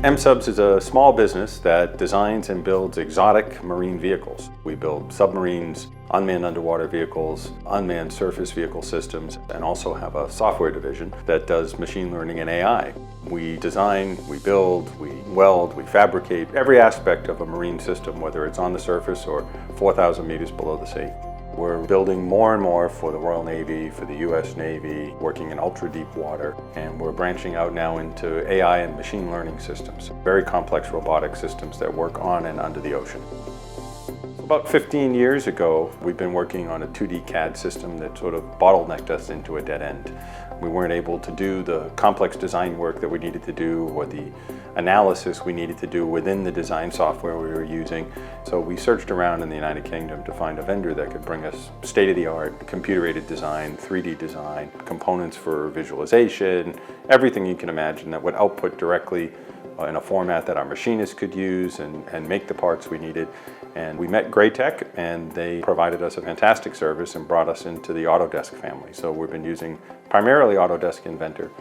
MSubs is a small business that designs and builds exotic marine vehicles. We build submarines, unmanned underwater vehicles, unmanned surface vehicle systems, and also have a software division that does machine learning and AI. We design, we build, we weld, we fabricate every aspect of a marine system, whether it's on the surface or 4,000 meters below the sea. We're building more and more for the Royal Navy, for the US Navy, working in ultra-deep water, and we're branching out now into AI and machine learning systems, very complex robotic systems that work on and under the ocean. About 15 years ago, we've been working on a 2D CAD system that sort of bottlenecked us into a dead end. We weren't able to do the complex design work that we needed to do or the analysis we needed to do within the design software we were using. So we searched around in the United Kingdom to find a vendor that could bring us state-of-the-art computer-aided design, 3D design, components for visualization, everything you can imagine that would output directly in a format that our machinists could use and make the parts we needed. And we met Graitec, and they provided us a fantastic service and brought us into the Autodesk family. So we've been using primarily Autodesk Inventor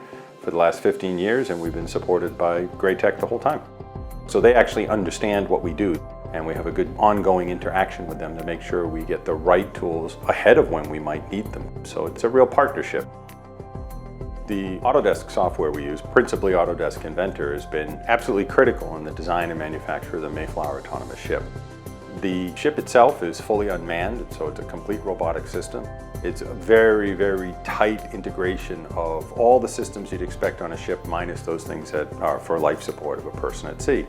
for the last 15 years, and we've been supported by Graitec the whole time. So they actually understand what we do, and we have a good ongoing interaction with them to make sure we get the right tools ahead of when we might need them. So it's a real partnership. The Autodesk software we use, principally Autodesk Inventor, has been absolutely critical in the design and manufacture of the Mayflower autonomous ship. The ship itself is fully unmanned, so it's a complete robotic system. It's a very, very tight integration of all the systems you'd expect on a ship, minus those things that are for life support of a person at sea.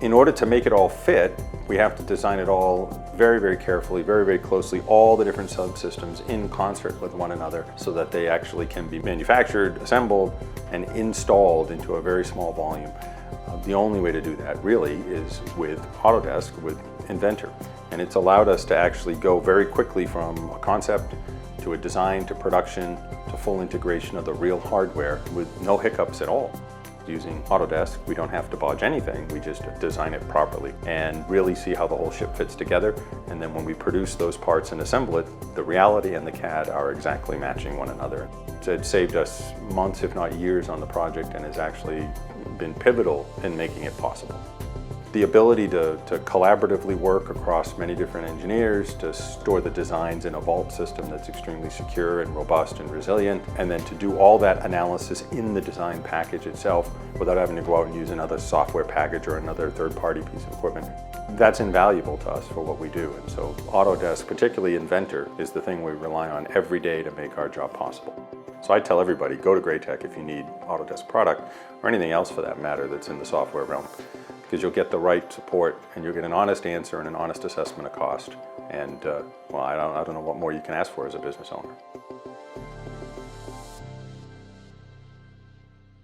In order to make it all fit, we have to design it all very, very carefully, very, very closely, all the different subsystems in concert with one another so that they actually can be manufactured, assembled, and installed into a very small volume. The only way to do that really is with Autodesk, with Inventor. And it's allowed us to actually go very quickly from a concept to a design to production to full integration of the real hardware with no hiccups at all. Using Autodesk, we don't have to bodge anything, we just design it properly and really see how the whole ship fits together. And then when we produce those parts and assemble it, the reality and the CAD are exactly matching one another. So it saved us months, if not years, on the project and has actually been pivotal in making it possible. The ability to collaboratively work across many different engineers, to store the designs in a vault system that's extremely secure and robust and resilient, and then to do all that analysis in the design package itself without having to go out and use another software package or another third-party piece of equipment. That's invaluable to us for what we do. And so Autodesk, particularly Inventor, is the thing we rely on every day to make our job possible. So I tell everybody, go to Graitec if you need Autodesk product or anything else for that matter that's in the software realm, because you'll get the right support and you'll get an honest answer and an honest assessment of cost. And well, I don't know what more you can ask for as a business owner.